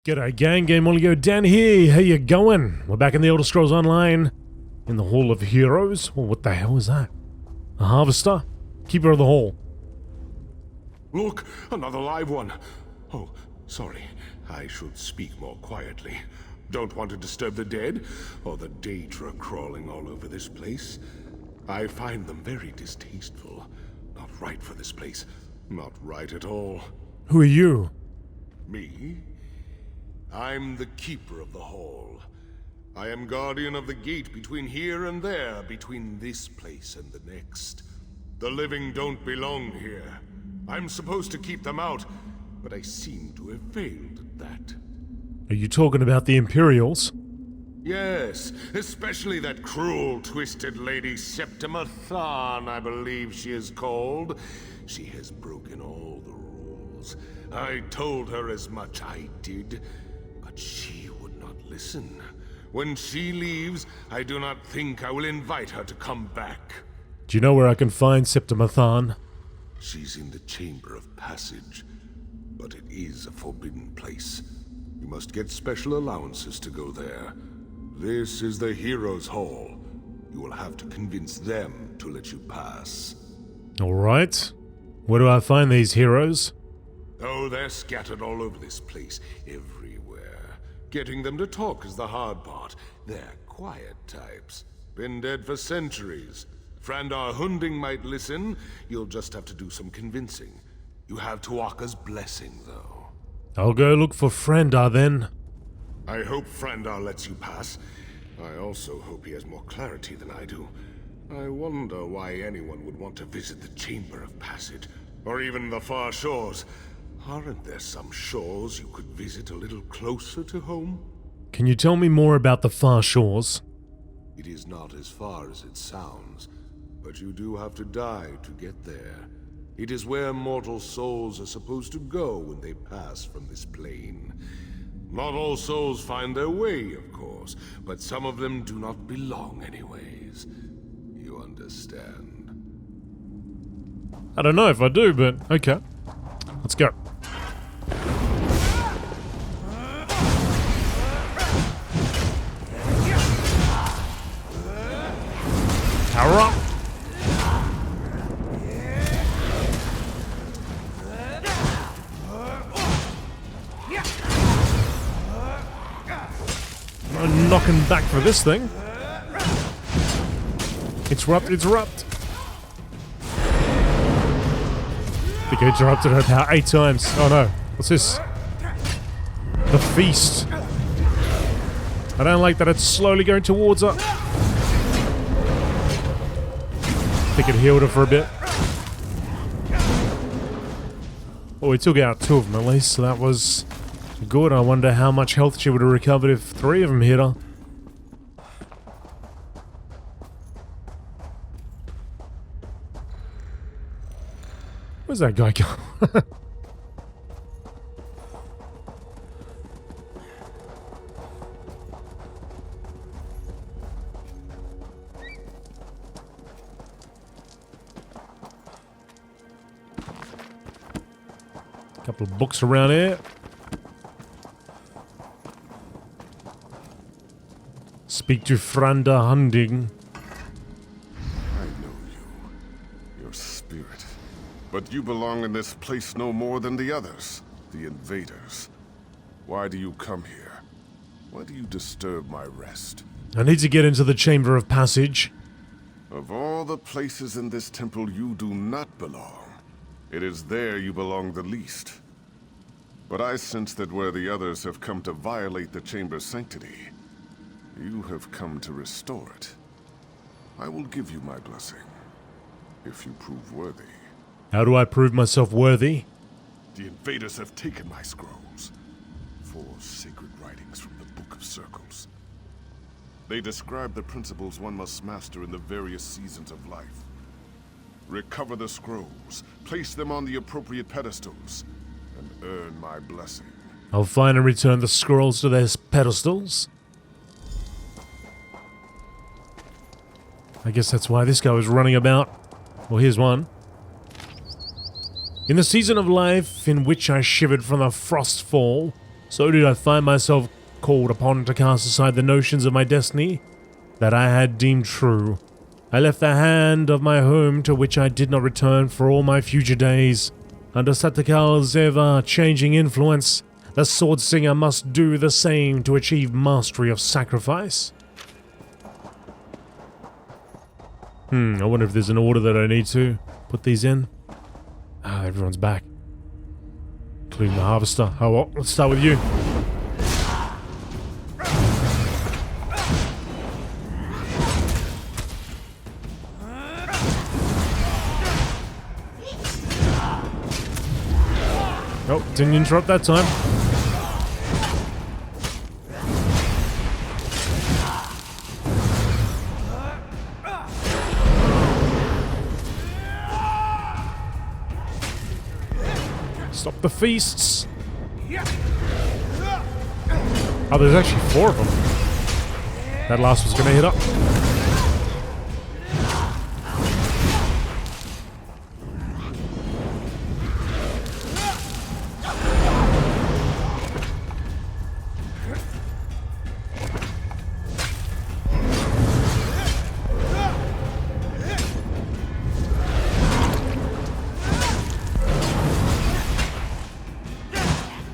G'day gang, GameolioDan here, how you going? We're back in the Elder Scrolls Online, in the Hall of Heroes. Well, what the hell is that? A harvester? Keeper of the Hall. Look, another live one. Oh, sorry, I should speak more quietly. Don't want to disturb the dead, or the Daedra crawling all over this place. I find them very distasteful. Not right for this place. Not right at all. Who are you? Me? I'm the Keeper of the Hall. I am guardian of the gate between here and there, between this place and the next. The living don't belong here. I'm supposed to keep them out, but I seem to have failed at that. Are you talking about the Imperials? Yes, especially that cruel, twisted lady Septima Tharn, I believe she is called. She has broken all the rules. I told her as much, I did. But she would not listen. When she leaves, I do not think I will invite her to come back. Do you know where I can find Septima Tharn? She's in the Chamber of Passage, but it is a forbidden place. You must get special allowances to go there. This is the Heroes' Hall. You will have to convince them to let you pass. Alright. Where do I find these heroes? Oh, they're scattered all over this place, everywhere. Getting them to talk is the hard part. They're quiet types. Been dead for centuries. Frandar Hunding might listen. You'll just have to do some convincing. You have Tuaka's blessing, though. I'll go look for Frandar then. I hope Frandar lets you pass. I also hope he has more clarity than I do. I wonder why anyone would want to visit the Chamber of Passage, or even the far shores. Aren't there some shores you could visit a little closer to home? Can you tell me more about the far shores? It is not as far as it sounds, but you do have to die to get there. It is where mortal souls are supposed to go when they pass from this plane. Not all souls find their way, of course, but some of them do not belong anyways. You understand? I don't know if I do, but okay. Let's go. Power up! No knocking back for this thing. Interrupt, interrupt! I think I interrupted her about 8 times. Oh no, what's this? The feast. I don't like that it's slowly going towards her. I think it healed her for a bit. Well, we took out 2 of them at least, so that was good. I wonder how much health she would have recovered if 3 of them hit her. Where's that guy going? Couple of books around here. Speak to Frandar Hunding. I know you. Your spirit. But you belong in this place no more than the others. The invaders. Why do you come here? Why do you disturb my rest? I need to get into the Chamber of Passage. Of all the places in this temple you do not belong, it is there you belong the least. But I sense that where the others have come to violate the chamber's sanctity, you have come to restore it. I will give you my blessing, if you prove worthy. How do I prove myself worthy? The invaders have taken my scrolls. 4 sacred writings from the Book of Circles. They describe the principles one must master in the various seasons of life. Recover the scrolls, place them on the appropriate pedestals, and earn my blessing. I'll find and return the scrolls to their pedestals. I guess that's why this guy was running about. Well, here's one. In the season of life in which I shivered from the frost fall, so did I find myself called upon to cast aside the notions of my destiny that I had deemed true. I left the hand of my home to which I did not return for all my future days. Under Satakal's ever-changing influence, the sword singer must do the same to achieve mastery of sacrifice. I wonder if there's an order that I need to put these in. Ah, everyone's back. Including the harvester. Oh well, let's start with you. Oh, didn't interrupt that time. Stop the feasts. Oh, there's actually 4 of them. That last one's gonna hit up.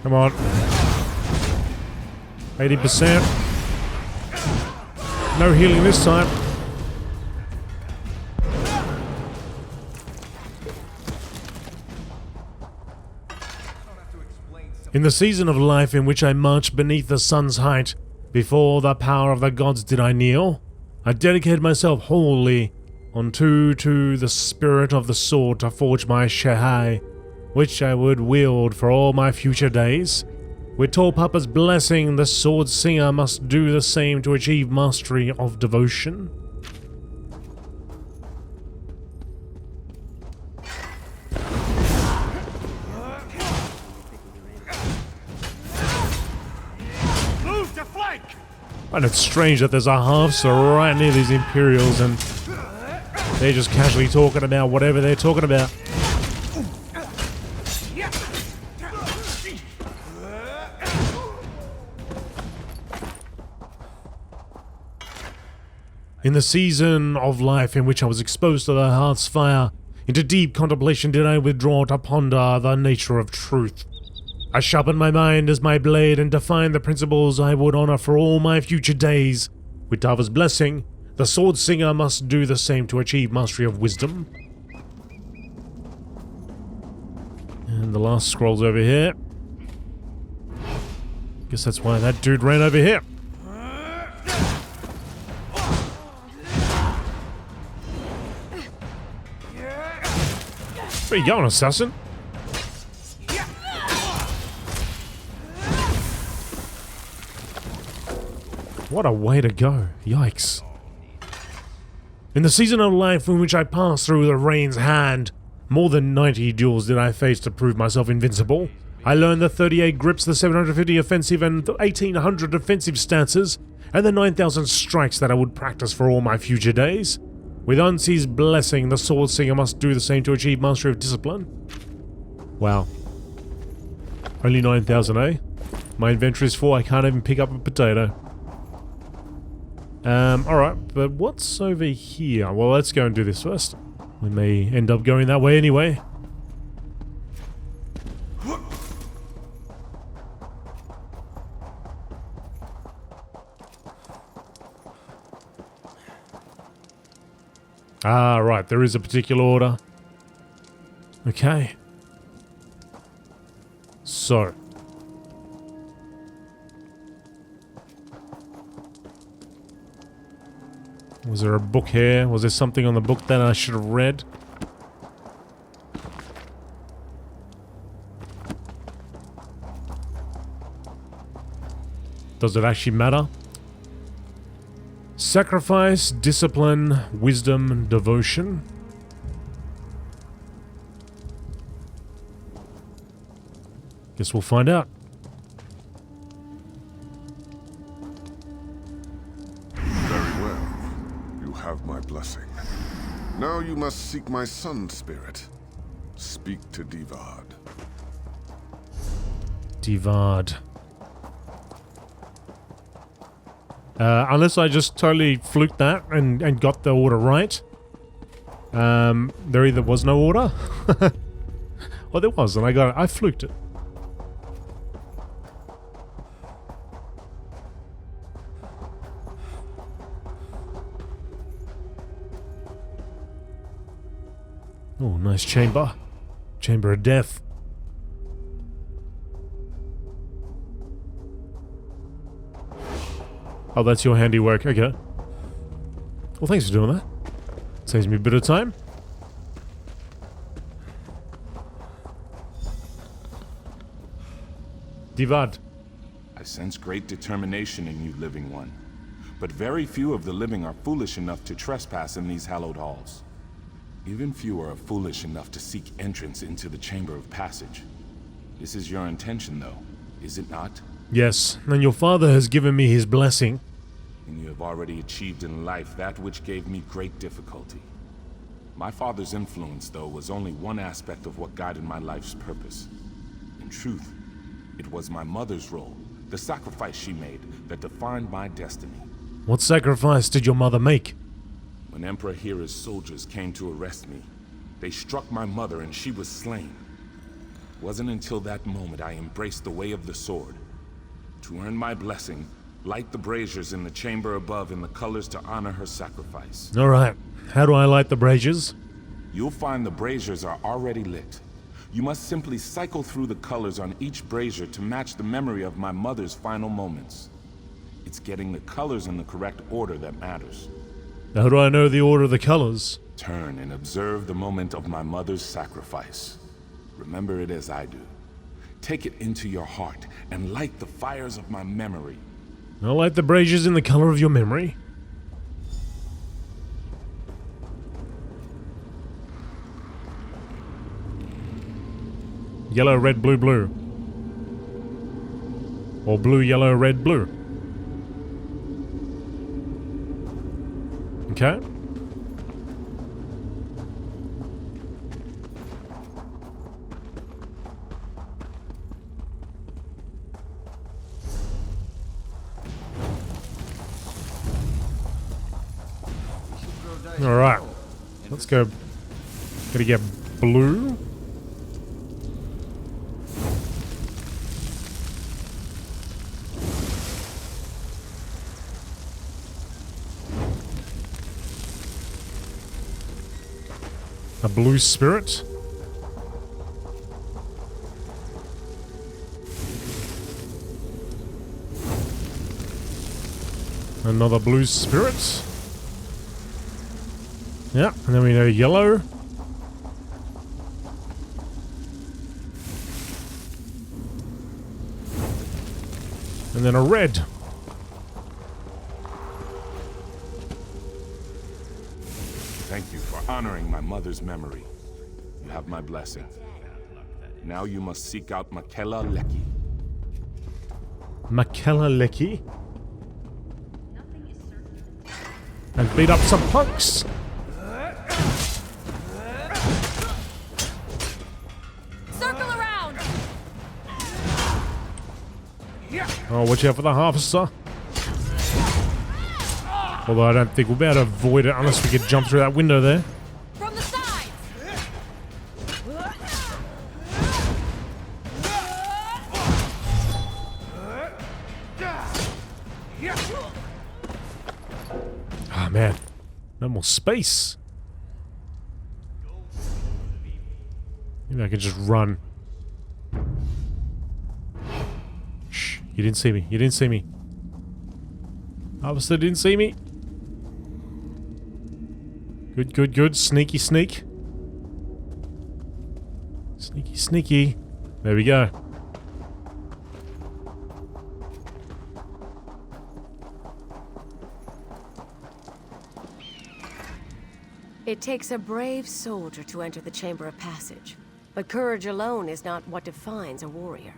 Come on. 80%. No healing this time. In the season of life in which I marched beneath the sun's height, before the power of the gods did I kneel, I dedicated myself wholly unto the spirit of the sword to forge my shehai, which I would wield for all my future days. With Tall Papa's blessing, the sword singer must do the same to achieve mastery of devotion. Move to flank! And it's strange that there's a harvester right near these Imperials and they're just casually talking about whatever they're talking about. In the season of life in which I was exposed to the hearth's fire, into deep contemplation did I withdraw to ponder the nature of truth. I sharpened my mind as my blade and defined the principles I would honor for all my future days. With Tava's blessing, the sword singer must do the same to achieve mastery of wisdom. And the last scroll's over here. Guess that's why that dude ran over here. Where you going, assassin? What a way to go. Yikes. In the season of life in which I passed through the rain's hand, more than 90 duels did I face to prove myself invincible. I learned the 38 grips, the 750 offensive and 1800 defensive stances, and the 9,000 strikes that I would practice for all my future days. With Unsi's blessing, the sword singer must do the same to achieve mastery of discipline. Wow. Only 9,000, eh? My inventory is full, I can't even pick up a potato. Alright, but what's over here? Well, let's go and do this first. We may end up going that way anyway. Ah, right, there is a particular order. Okay. So. Was there a book here? Was there something on the book that I should have read? Does it actually matter? Sacrifice, discipline, wisdom, devotion. Guess we'll find out. Very well. You have my blessing. Now you must seek my sun spirit. Speak to Divad. Divad. Unless I just totally fluked that and got the order right. There either was no order. Well, there was, and I fluked it. Oh, nice chamber. Chamber of death. Oh, that's your handiwork. Okay. Well, thanks for doing that. Saves me a bit of time. Divad. I sense great determination in you, living one. But very few of the living are foolish enough to trespass in these hallowed halls. Even fewer are foolish enough to seek entrance into the Chamber of Passage. This is your intention, though, is it not? Yes, and your father has given me his blessing. And you have already achieved in life that which gave me great difficulty. My father's influence, though, was only one aspect of what guided my life's purpose. In truth, it was my mother's role, the sacrifice she made, that defined my destiny. What sacrifice did your mother make? When Emperor Hera's soldiers came to arrest me, they struck my mother and she was slain. It wasn't until that moment I embraced the way of the sword. To earn my blessing, light the braziers in the chamber above in the colors to honor her sacrifice. Alright, how do I light the braziers? You'll find the braziers are already lit. You must simply cycle through the colors on each brazier to match the memory of my mother's final moments. It's getting the colors in the correct order that matters. How do I know the order of the colors? Turn and observe the moment of my mother's sacrifice. Remember it as I do. Take it into your heart and light the fires of my memory. I'll light the braziers in the color of your memory. Yellow, red, blue, blue. Or blue, yellow, red, blue. Okay. Alright. Let's go. Gotta get blue. A blue spirit. Another blue spirit. Yeah, and then we know yellow. And then a red. Thank you for honoring my mother's memory. You have my blessing. Now you must seek out Makela Leki. Makela Leki. And beat up some punks. Circle around. Oh, watch out for the harvester. Although I don't think we'll be able to avoid it unless we could jump through that window there. From the sides. Ah, man. No more space. Maybe I can just run. Shh. You didn't see me. You didn't see me. Harvester didn't see me. Good, good, good. Sneaky, sneak. Sneaky, sneaky. There we go. It takes a brave soldier to enter the Chamber of Passage, but courage alone is not what defines a warrior.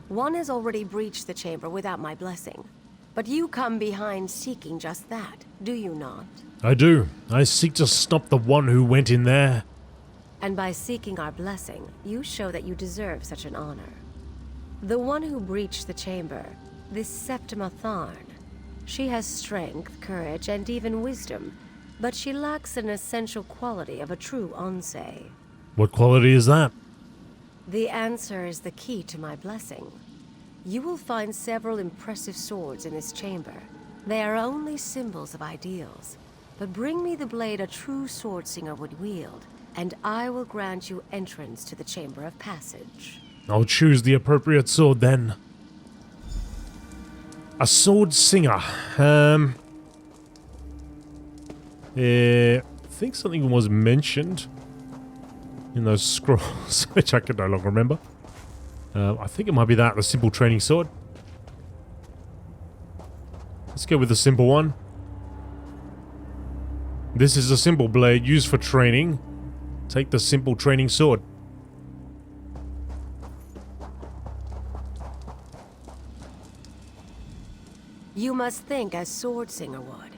One has already breached the chamber without my blessing, but you come behind seeking just that, do you not? I do. I seek to stop the one who went in there. And by seeking our blessing, you show that you deserve such an honor. The one who breached the chamber, this Septima Tharn, She has strength, courage, and even wisdom, but she lacks an essential quality of a true Onsei. What quality is that? The answer is the key to my blessing. You will find several impressive swords in this chamber. They are only symbols of ideals. But bring me the blade a true swordsinger would wield, and I will grant you entrance to the Chamber of Passage. I'll choose the appropriate sword then. A sword singer. I think something was mentioned in those scrolls, which I can no longer remember. I think it might be that, the simple training sword. Let's go with the simple one. This is a simple blade used for training. Take the simple training sword. You must think as Swordsinger would.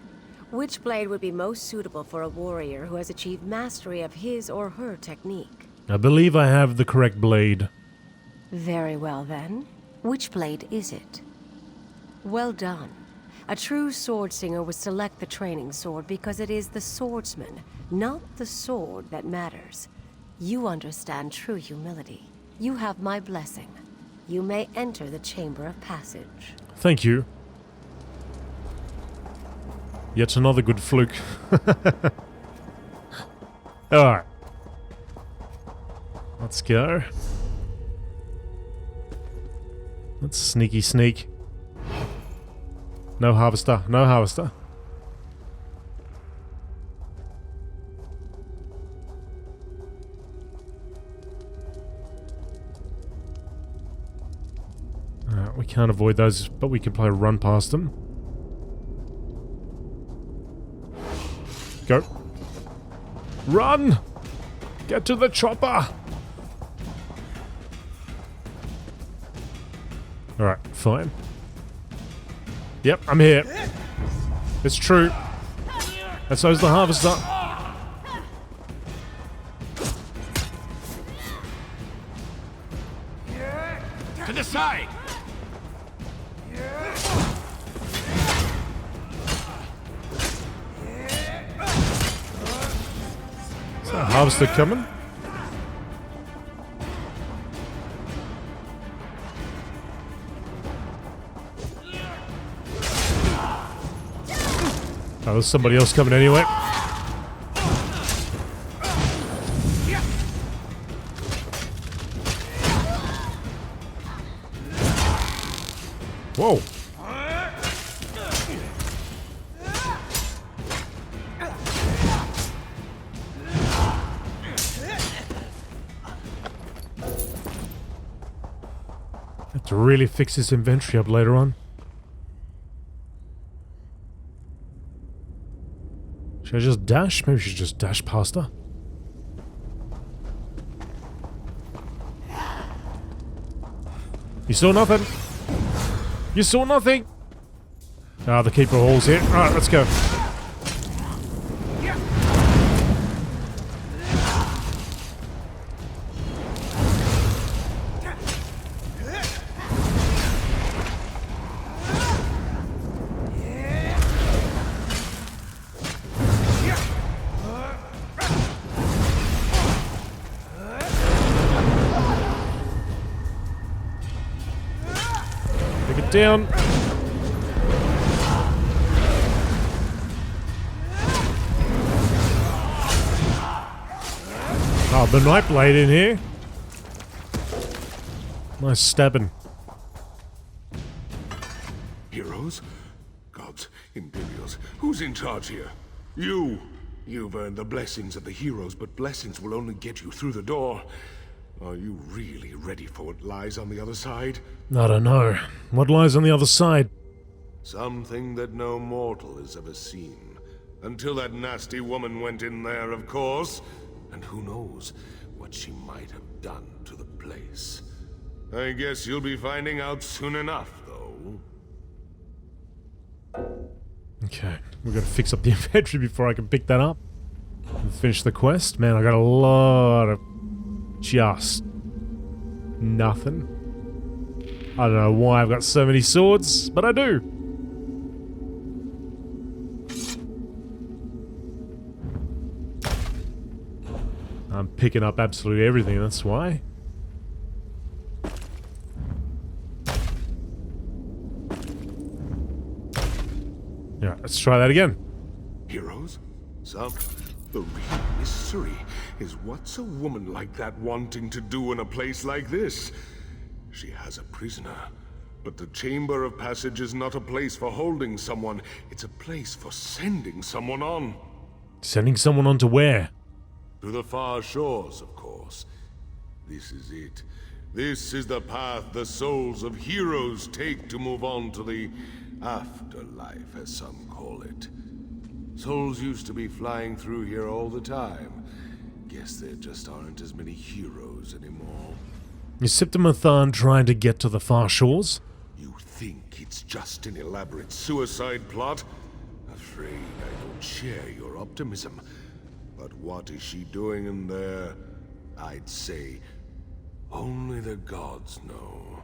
Which blade would be most suitable for a warrior who has achieved mastery of his or her technique? I believe I have the correct blade. Very well then. Which blade is it? Well done. A true Swordsinger would select the training sword because it is the swordsman, not the sword, that matters. You understand true humility. You have my blessing. You may enter the Chamber of Passage. Thank you. Yet another good fluke. Alright. Let's go. Let's sneaky sneak. No harvester, no harvester. We can't avoid those, but we can probably run past them. Go. Run! Get to the chopper! Alright, fine. Yep, I'm here. It's true. And so's the harvester. To the side! Is that a harvester coming? Oh, there's somebody else coming anyway. Whoa. Have to really fix this inventory up later on. Should I just dash? Maybe we should just dash past her. You saw nothing? You saw nothing? Ah, the Keeper Hall's here. Alright, let's go. Down. Oh, the Nightblade in here. Nice stabbing. Heroes? Gods, Imperials, who's in charge here? You! You've earned the blessings of the heroes, but blessings will only get you through the door. Are you really ready for what lies on the other side? I don't know. What lies on the other side? Something that no mortal has ever seen. Until that nasty woman went in there, of course. And who knows what she might have done to the place. I guess you'll be finding out soon enough, though. Okay, we've got to fix up the inventory before I can pick that up and finish the quest. Man, I got a lot of just nothing. I don't know why I've got so many swords, but I do. I'm picking up absolutely everything, that's why. Yeah, let's try that again. Heroes? Some. The real mystery is what's a woman like that wanting to do in a place like this? She has a prisoner, but the Chamber of Passage is not a place for holding someone. It's a place for sending someone on. Sending someone on to where? To the far shores, of course. This is it. This is the path the souls of heroes take to move on to the afterlife, as some call it. Souls used to be flying through here all the time. Guess there just aren't as many heroes anymore. Is Septima Tharn trying to get to the far shores? You think it's just an elaborate suicide plot? Afraid I don't share your optimism. But what is she doing in there? I'd say only the gods know.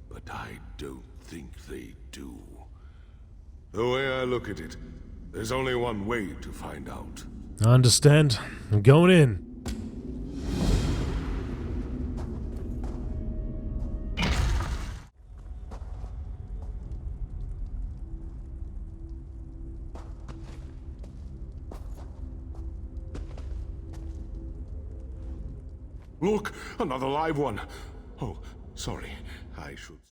But I don't think they do. The way I look at it, there's only one way to find out. I understand. I'm going in. Look, another live one. Oh, sorry. I should...